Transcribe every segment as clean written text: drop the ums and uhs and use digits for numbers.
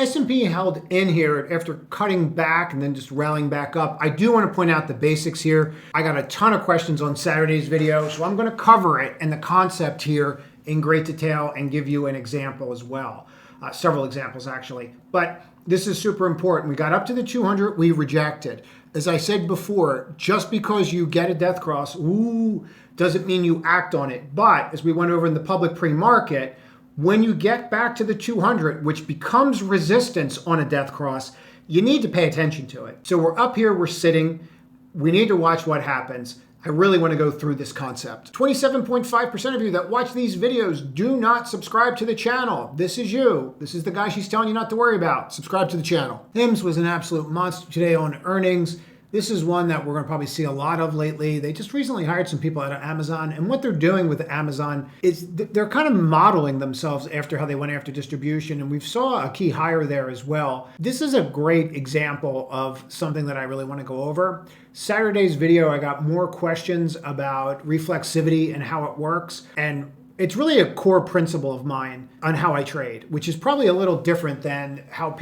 S&P held in here after cutting back and then just rallying back up. I do want to point out the basics here. I got a ton of questions on Saturday's video, so I'm going to cover it and the concept here in great detail and give you an example as well. Several examples actually. But this is super important. We got up to the 200, we rejected. As I said before, just because you get a death cross, doesn't mean you act on it. But as we went over in the public pre-market, when you get back to the 200, which becomes resistance on a death cross, you need to pay attention to it. So we're up here, we're sitting. We need to watch what happens. I really want to go through this concept. 27.5% of you that watch these videos do not subscribe to the channel. This is you. This is the guy she's telling you not to worry about. Subscribe to the channel. HIMS was an absolute monster today on earnings. This is one that we're going to probably see a lot of lately. They just recently hired some people out of Amazon, and what they're doing with Amazon is they're kind of modeling themselves after how they went after distribution, and we've saw a key hire there as well. This is a great example of something that I really want to go over. Saturday's video, I got more questions about reflexivity and how it works, and it's really a core principle of mine on how I trade, which is probably a little different than how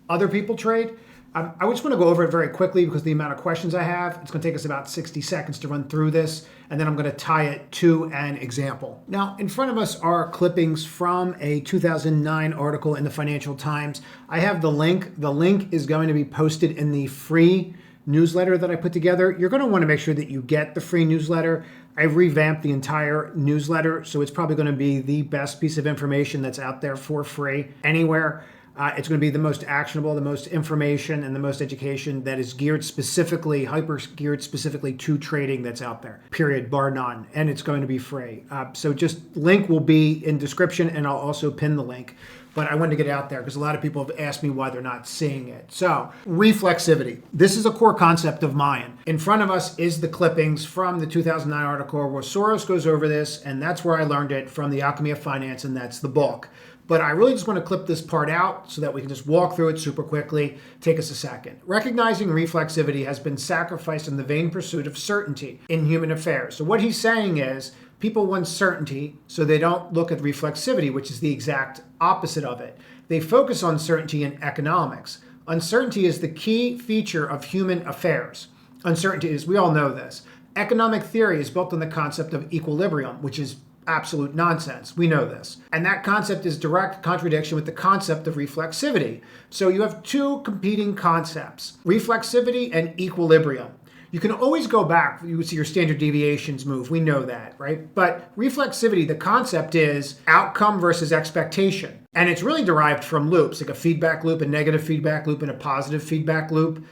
other people trade. I just want to go over it very quickly because the amount of questions I have, it's going to take us about 60 seconds to run through this, and then I'm going to tie it to an example. Now, in front of us are clippings from a 2009 article in the Financial Times. I have the link. The link is going to be posted in the free newsletter that I put together. You're going to want to make sure that you get the free newsletter. I've revamped the entire newsletter, so it's probably going to be the best piece of information that's out there for free anywhere. It's going to be the most actionable, the most information, and the most education that is geared specifically, hyper-geared specifically to trading that's out there, period, bar none. And it's going to be free. So just link will be in description, and I'll also pin the link. But I wanted to get it out there because a lot of people have asked me why they're not seeing it. So, reflexivity. This is a core concept of mine. In front of us is the clippings from the 2009 article where Soros goes over this, and that's where I learned it from The Alchemy of Finance, and that's the book. But I really just want to clip this part out so that we can just walk through it super quickly. Take us a second. Recognizing reflexivity has been sacrificed in the vain pursuit of certainty in human affairs. So what he's saying is people want certainty, so they don't look at reflexivity, which is the exact opposite of it. They focus on certainty in economics. Uncertainty is the key feature of human affairs. Uncertainty is, we all know this. Economic theory is built on the concept of equilibrium, which is absolute nonsense. We know this. And that concept is direct contradiction with the concept of reflexivity. So you have two competing concepts, reflexivity and equilibrium. You can always go back. You would see your standard deviations move. We know that, right? But reflexivity, the concept is outcome versus expectation. And it's really derived from loops, like a feedback loop, a negative feedback loop, and a positive feedback loop.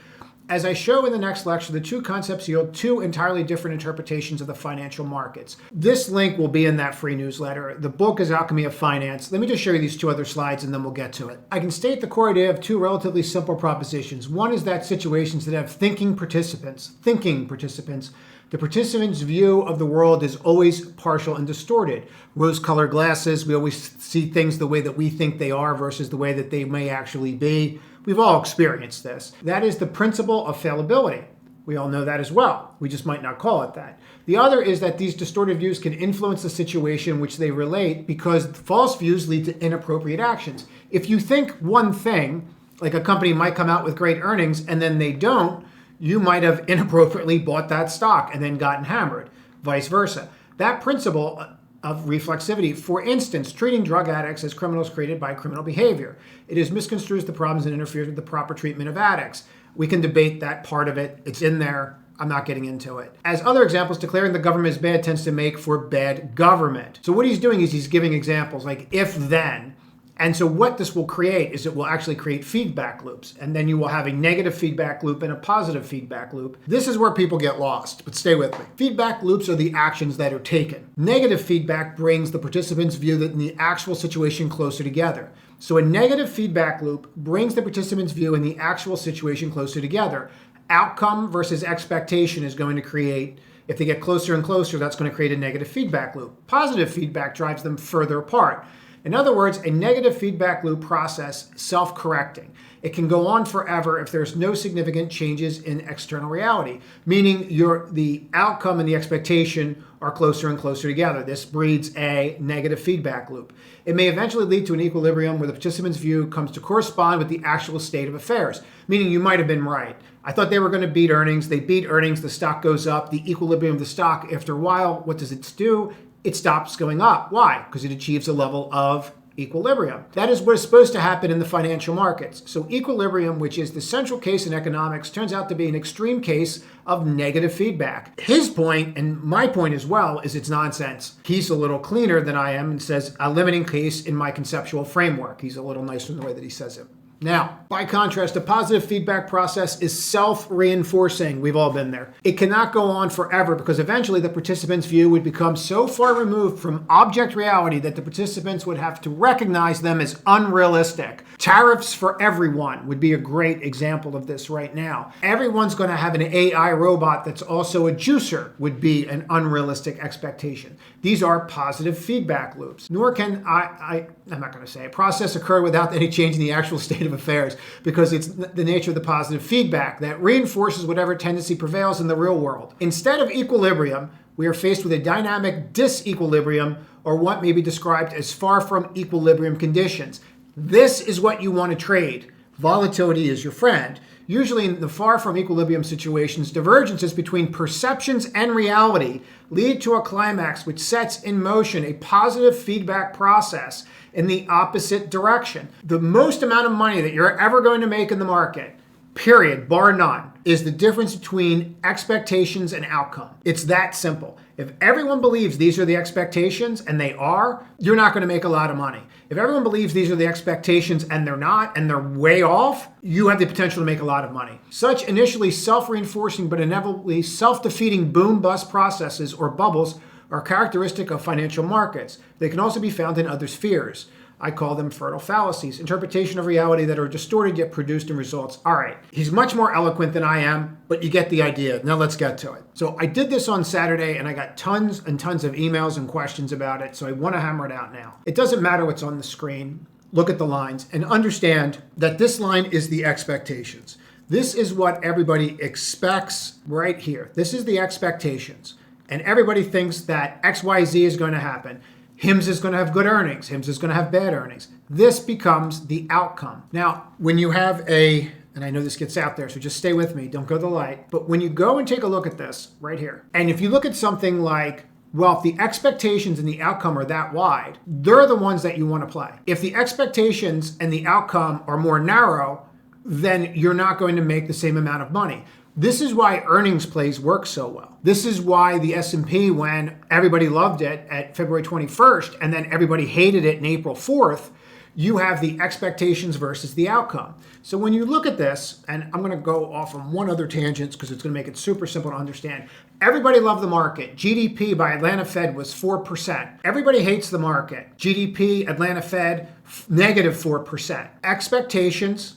As I show in the next lecture, the two concepts yield two entirely different interpretations of the financial markets. This link will be in that free newsletter. The book is Alchemy of Finance. Let me just show you these two other slides and then we'll get to it. I can state the core idea of two relatively simple propositions. One is that situations that have thinking participants, the participant's view of the world is always partial and distorted. Rose-colored glasses, we always see things the way that we think they are versus the way that they may actually be. We've all experienced this. That is the principle of fallibility. We all know that as well. We just might not call it that. The other is that these distorted views can influence the situation which they relate because false views lead to inappropriate actions. If you think one thing, like a company might come out with great earnings and then they don't, you might have inappropriately bought that stock and then gotten hammered, vice versa. That principle of reflexivity, for instance, treating drug addicts as criminals created by criminal behavior. It is misconstrues the problems and interferes with the proper treatment of addicts. We can debate that part of it. It's in there. I'm not getting into it. As other examples, declaring the government is bad tends to make for bad government. So what he's doing is he's giving examples like if then. And so what this will create is it will actually create feedback loops. And then you will have a negative feedback loop and a positive feedback loop. This is where people get lost, but stay with me. Feedback loops are the actions that are taken. Negative feedback brings the participant's view that in the actual situation closer together. So a negative feedback loop brings the participant's view in the actual situation closer together. Outcome versus expectation is going to create, if they get closer and closer, that's going to create a negative feedback loop. Positive feedback drives them further apart. In other words, a negative feedback loop process, self-correcting. It can go on forever if there's no significant changes in external reality, meaning the outcome and the expectation are closer and closer together. This breeds a negative feedback loop. It may eventually lead to an equilibrium where the participant's view comes to correspond with the actual state of affairs, meaning you might have been right. I thought they were going to beat earnings. They beat earnings. The stock goes up. The equilibrium of the stock, after a while, what does it do? It stops going up. Why? Because it achieves a level of equilibrium. That is what is supposed to happen in the financial markets. So equilibrium, which is the central case in economics, turns out to be an extreme case of negative feedback. His point, and my point as well, is it's nonsense. He's a little cleaner than I am and says a limiting case in my conceptual framework. He's a little nicer in the way that he says it. Now, by contrast, a positive feedback process is self-reinforcing. We've all been there. It cannot go on forever because eventually the participant's view would become so far removed from object reality that the participants would have to recognize them as unrealistic. Tariffs for everyone would be a great example of this right now. Everyone's going to have an AI robot that's also a juicer would be an unrealistic expectation. These are positive feedback loops. Nor can I'm not going to say a process occur without any change in the actual state of affairs, because it's the nature of the positive feedback that reinforces whatever tendency prevails in the real world. Instead of equilibrium, we are faced with a dynamic disequilibrium, or what may be described as far from equilibrium conditions. This is what you want to trade. Volatility is your friend. Usually in the far from equilibrium situations, divergences between perceptions and reality lead to a climax which sets in motion a positive feedback process in the opposite direction. The most amount of money that you're ever going to make in the market, period, bar none, is the difference between expectations and outcome. It's that simple. If everyone believes these are the expectations, and they are, you're not going to make a lot of money. If everyone believes these are the expectations and they're not, and they're way off, you have the potential to make a lot of money. Such initially self-reinforcing but inevitably self-defeating boom-bust processes or bubbles are characteristic of financial markets. They can also be found in other spheres. I call them fertile fallacies, interpretation of reality that are distorted yet produced in results. All right, he's much more eloquent than I am, but you get the idea. Now let's get to it. So I did this on Saturday and I got tons and tons of emails and questions about it, so I want to hammer it out now. It doesn't matter what's on the screen. Look at the lines and understand that this line is the expectations. This is what everybody expects right here. This is the expectations. And everybody thinks that XYZ is going to happen. HIMSS is going to have good earnings. HIMSS is going to have bad earnings. This becomes the outcome. Now, when you have and I know this gets out there, so just stay with me. Don't go to the light. But when you go and take a look at this right here, and if you look at something like, well, if the expectations and the outcome are that wide, they're the ones that you want to play. If the expectations and the outcome are more narrow, then you're not going to make the same amount of money. This is why earnings plays work so well. This is why the S&P, when everybody loved it at February 21st, and then everybody hated it in April 4th, you have the expectations versus the outcome. So when you look at this, and I'm going to go off on one other tangent because it's going to make it super simple to understand. Everybody loved the market. GDP by Atlanta Fed was 4%. Everybody hates the market. GDP, Atlanta Fed, negative 4%. Expectations.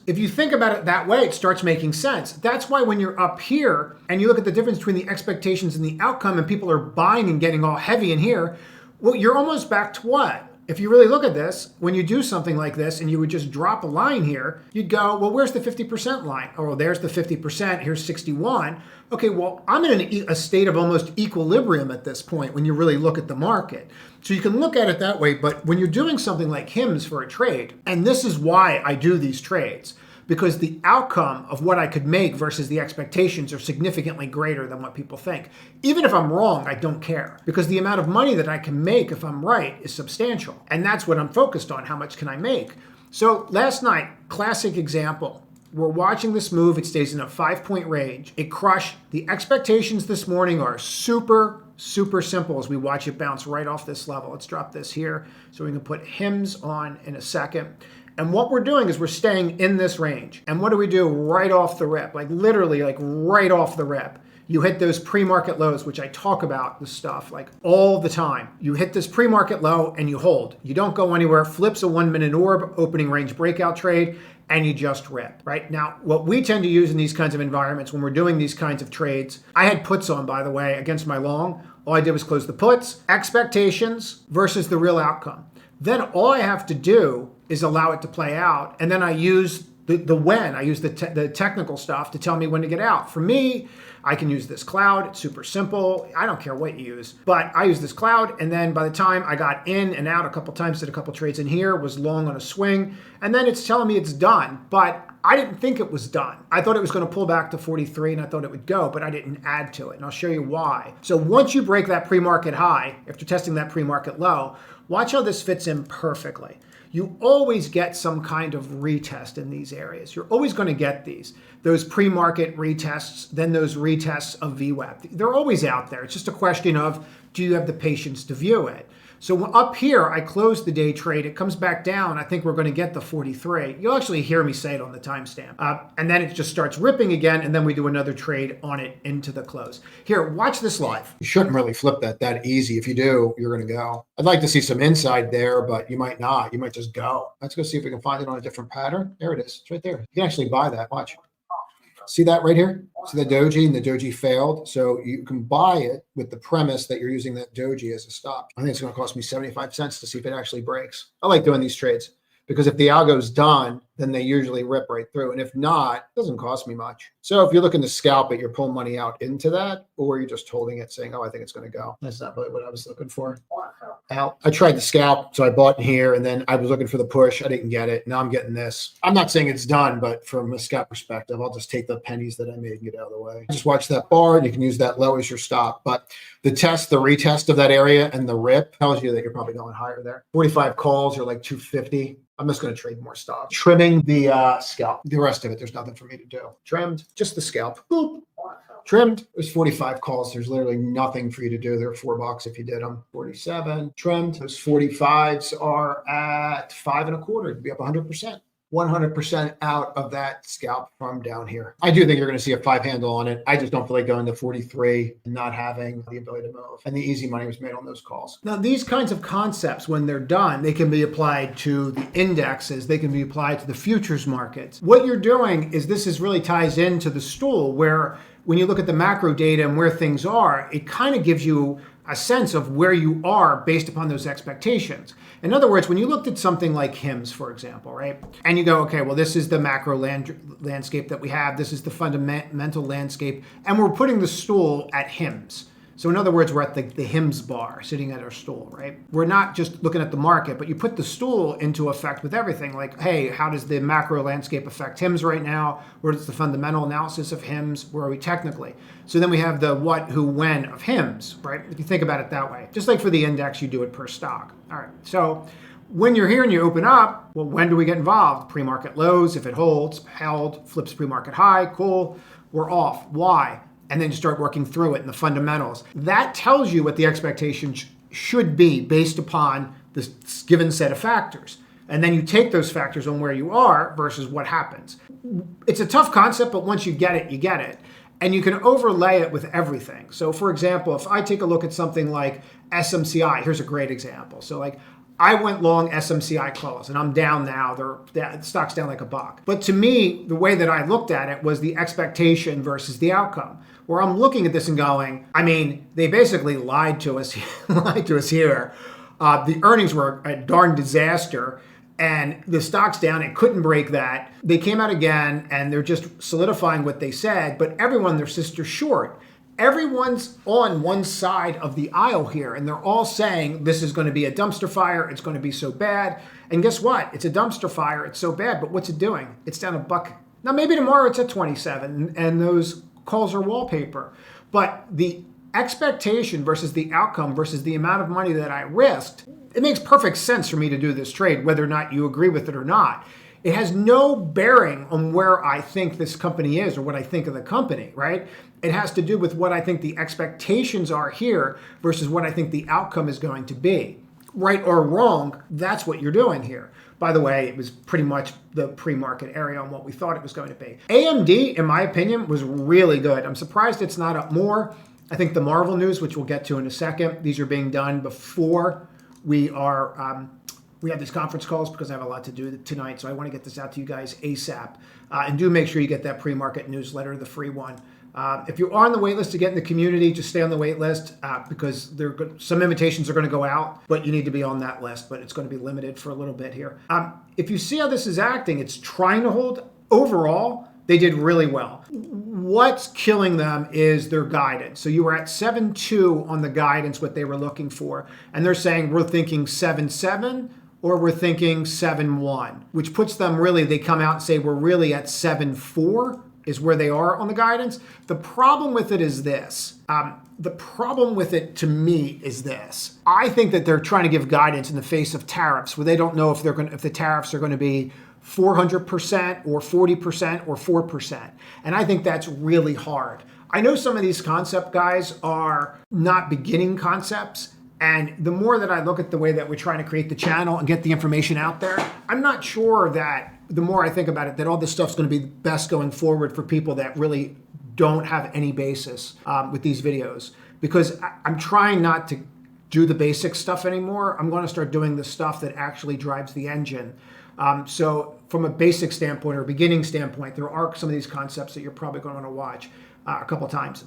If you think about it that way, it starts making sense. That's why when you're up here and you look at the difference between the expectations and the outcome and people are buying and getting all heavy in here, well, you're almost back to what? If you really look at this, when you do something like this and you would just drop a line here, you'd go, well, where's the 50% line? Oh, well, there's the 50%. Here's 61. Okay, well, I'm in a state of almost equilibrium at this point when you really look at the market. So you can look at it that way, but when you're doing something like HIMSS for a trade, and this is why I do these trades, because the outcome of what I could make versus the expectations are significantly greater than what people think. Even if I'm wrong, I don't care, because the amount of money that I can make if I'm right is substantial. And that's what I'm focused on. How much can I make? So last night, classic example. We're watching this move. It stays in a 5-point range. It crushed. The expectations this morning are super simple as we watch it bounce right off this level. Let's drop this here so we can put HIMSS on in a second. And what we're doing is we're staying in this range. And what do we do right off the rip? Like literally like right off the rip. You hit those pre-market lows, which I talk about this stuff like all the time. You hit this pre-market low and you hold. You don't go anywhere. Flips a 1-minute orb, opening range breakout trade, and you just rip, right? Now, what we tend to use in these kinds of environments when we're doing these kinds of trades, I had puts on, by the way, against my long. All I did was close the puts, expectations versus the real outcome. Then all I have to do is allow it to play out. And then I use I use the technical stuff to tell me when to get out. For me, I can use this cloud. It's super simple. I don't care what you use, but I use this cloud. And then by the time I got in and out a couple times, did a couple trades in here, was long on a swing, and then it's telling me it's done. But I didn't think it was done. I thought it was going to pull back to 43 and I thought it would go, but I didn't add to it. And I'll show you why. So once you break that pre-market high, after testing that pre-market low, watch how this fits in perfectly. You always get some kind of retest in these areas. You're always going to get those pre-market retests, then those retests of VWAP. They're always out there. It's just a question of, do you have the patience to view it? So up here, I closed the day trade. It comes back down. I think we're going to get the 43. You'll actually hear me say it on the timestamp. And then it just starts ripping again, and then we do another trade on it into the close. Here, watch this live. You shouldn't really flip that easy. If you do, you're going to go. I'd like to see some inside there, but you might not. You might just go. Let's go see if we can find it on a different pattern. There it is. It's right there. You can actually buy that. Watch. See that right here? See the doji, and the doji failed. So you can buy it with the premise that you're using that doji as a stop. I think it's going to cost me 75 cents to see if it actually breaks. I like doing these trades because if the algo's done, then they usually rip right through. And if not, it doesn't cost me much. So if you're looking to scalp it, you're pulling money out into that, or you're just holding it saying, oh, I think it's going to go. That's not really what I was looking for. Out. I tried the scalp, so I bought in here, and then I was looking for the push. I didn't get it. Now I'm getting this. I'm not saying it's done, but from a scalp perspective, I'll just take the pennies that I made and get out of the way. Just watch that bar, and you can use that low as your stop. But the retest of that area and the rip tells you that you're probably going higher there. 45 calls are like 250. I'm just going to trade more stops. Trimming the scalp. The rest of it, there's nothing for me to do. Trimmed, just the scalp. Boop. Trimmed, there's 45 calls. There's literally nothing for you to do. They're $4 if you did them. 47 trimmed. Those 45s are at 5 1/4. It'd be up 100%. 100% out of that scalp from down here. I do think you're going to see a 5 handle on it. I just don't feel like going to 43 and not having the ability to move. And the easy money was made on those calls. Now, these kinds of concepts, when they're done, they can be applied to the indexes. They can be applied to the futures markets. What you're doing is this really ties into the stool where when you look at the macro data and where things are, it kind of gives you a sense of where you are based upon those expectations. In other words, when you looked at something like HIMSS, for example, right? And you go, okay, well, this is the macro landscape that we have. This is the fundamental landscape. And we're putting the stool at HIMSS. So in other words, we're at the HIMSS bar sitting at our stool, right? We're not just looking at the market, but you put the stool into effect with everything. Like, hey, how does the macro landscape affect HIMSS right now? What is the fundamental analysis of HIMSS? Where are we technically? So then we have the what, who, when of HIMSS, right? If you think about it that way. Just like for the index, you do it per stock. All right, so when you're here and you open up, well, when do we get involved? Pre-market lows, if it holds, held, flips pre-market high, cool, we're off. Why? And then you start working through it in the fundamentals. That tells you what the expectations should be based upon this given set of factors. And then you take those factors on where you are versus what happens. It's a tough concept, but once you get it, you get it. And you can overlay it with everything. So for example, if I take a look at something like SMCI, here's a great example. So like I went long SMCI calls and I'm down now. The stock's down like $1. But to me, the way that I looked at it was the expectation versus the outcome. Where I'm looking at this and going, I mean, they basically lied to us here. The earnings were a darn disaster. And the stock's down. It couldn't break that. They came out again, and they're just solidifying what they said. But everyone, their sister short. Everyone's on one side of the aisle here, and they're all saying this is going to be a dumpster fire. It's going to be so bad. And guess what? It's a dumpster fire. It's so bad. But what's it doing? It's down $1. Now, maybe tomorrow it's at 27, and those calls are wallpaper. But the expectation versus the outcome versus the amount of money that I risked, it makes perfect sense for me to do this trade, whether or not you agree with it or not. It has no bearing on where I think this company is or what I think of the company, right? It has to do with what I think the expectations are here versus what I think the outcome is going to be. Right or wrong, that's what you're doing here. By the way, it was pretty much the pre-market area on what we thought it was going to be. AMD, in my opinion, was really good. I'm surprised it's not up more. I think the Marvel news, which we'll get to in a second, these are being done before we have these conference calls because I have a lot to do tonight. So I want to get this out to you guys ASAP. And do make sure you get that pre-market newsletter, the free one. If you are on the wait list to get in the community, just stay on the wait list because some invitations are going to go out, but you need to be on that list, but it's going to be limited for a little bit here. If you see how this is acting, it's trying to hold. Overall, they did really well. What's killing them is their guidance. So you were at 7.2 on the guidance, what they were looking for, and they're saying we're thinking 7.7 or we're thinking 7.1, which puts them really, they come out and say we're really at 7.4 is where they are on the guidance. The problem with it is this. The problem with it to me is this. I think that they're trying to give guidance in the face of tariffs where they don't know if the tariffs are going to be 400% or 40% or 4%. And I think that's really hard. I know some of these concept guys are not beginning concepts. And the more that I look at the way that we're trying to create the channel and get the information out there, I'm not sure that the more I think about it, that all this stuff's going to be best going forward for people that really don't have any basis with these videos. Because I'm trying not to do the basic stuff anymore. I'm going to start doing the stuff that actually drives the engine. So from a basic standpoint or beginning standpoint, there are some of these concepts that you're probably going to want to watch a couple times.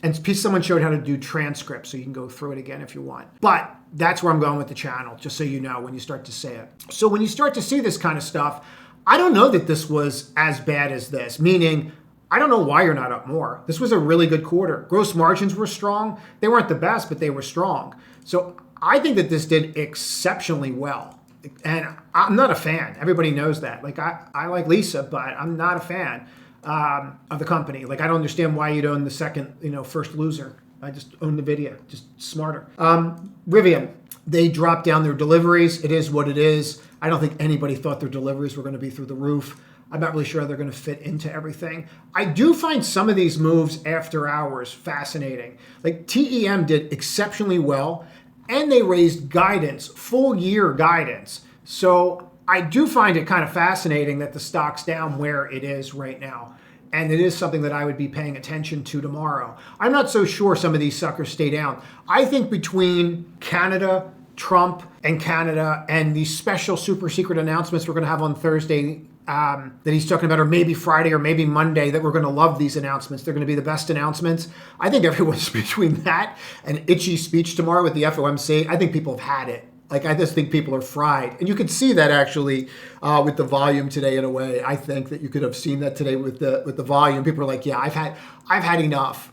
And someone showed how to do transcripts, so you can go through it again if you want. But that's where I'm going with the channel, just so you know when you start to see it. So when you start to see this kind of stuff, I don't know that this was as bad as this, meaning I don't know why you're not up more. This was a really good quarter. Gross margins were strong. They weren't the best, but they were strong. So I think that this did exceptionally well. And I'm not a fan. Everybody knows that. Like I like Lisa, but I'm not a fan of the company. Like I don't understand why you'd own the second, first loser. I just own NVIDIA, just smarter. Rivian, they dropped down their deliveries. It is what it is. I don't think anybody thought their deliveries were going to be through the roof. I'm not really sure they're going to fit into everything. I do find some of these moves after hours fascinating. Like TEM did exceptionally well, and they raised guidance, full year guidance. So I do find it kind of fascinating that the stock's down where it is right now. And it is something that I would be paying attention to tomorrow. I'm not so sure some of these suckers stay down. I think between Canada, Trump and Canada, and these special super secret announcements we're going to have on Thursday that he's talking about, or maybe Friday or maybe Monday, that we're going to love these announcements. They're going to be the best announcements. I think everyone's between that and Itchy's speech tomorrow with the FOMC. I think people have had it. Like, I just think people are fried. And you could see that actually with the volume today in a way. I think that you could have seen that today with the volume. People are like, yeah, I've had enough.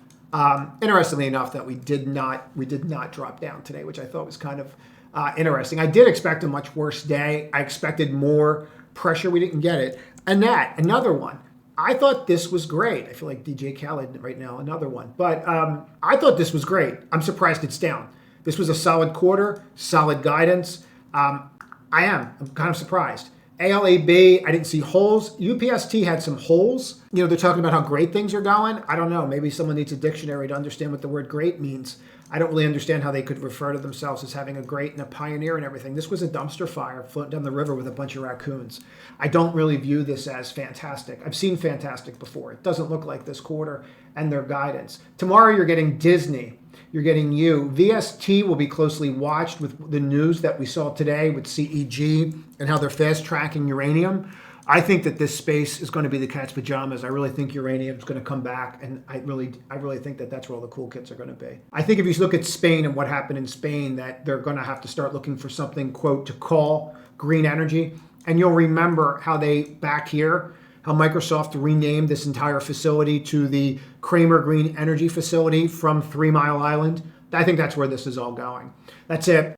Interestingly enough, that we did not drop down today, which I thought was kind of interesting. I did expect a much worse day. I expected more pressure. We didn't get it. Annette, another one. I thought this was great. I feel like DJ Khaled right now, another one. But I thought this was great. I'm surprised it's down. This was a solid quarter, solid guidance. I'm kind of surprised. ALAB, I didn't see holes. UPST had some holes. They're talking about how great things are going. I don't know. Maybe someone needs a dictionary to understand what the word great means. I don't really understand how they could refer to themselves as having a great and a pioneer and everything. This was a dumpster fire floating down the river with a bunch of raccoons. I don't really view this as fantastic. I've seen fantastic before. It doesn't look like this quarter and their guidance. Tomorrow you're getting Disney. You're getting VST will be closely watched with the news that we saw today with CEG and how they're fast tracking uranium. I think that this space is going to be the cat's pajamas. I really think uranium is going to come back, and I really think that that's where all the cool kids are going to be. I think if you look at Spain and what happened in Spain, that they're going to have to start looking for something, quote, to call green energy. And you'll remember how they, back here, how Microsoft renamed this entire facility to the Kramer Green Energy Facility from 3 Mile Island. I think that's where this is all going. That's it.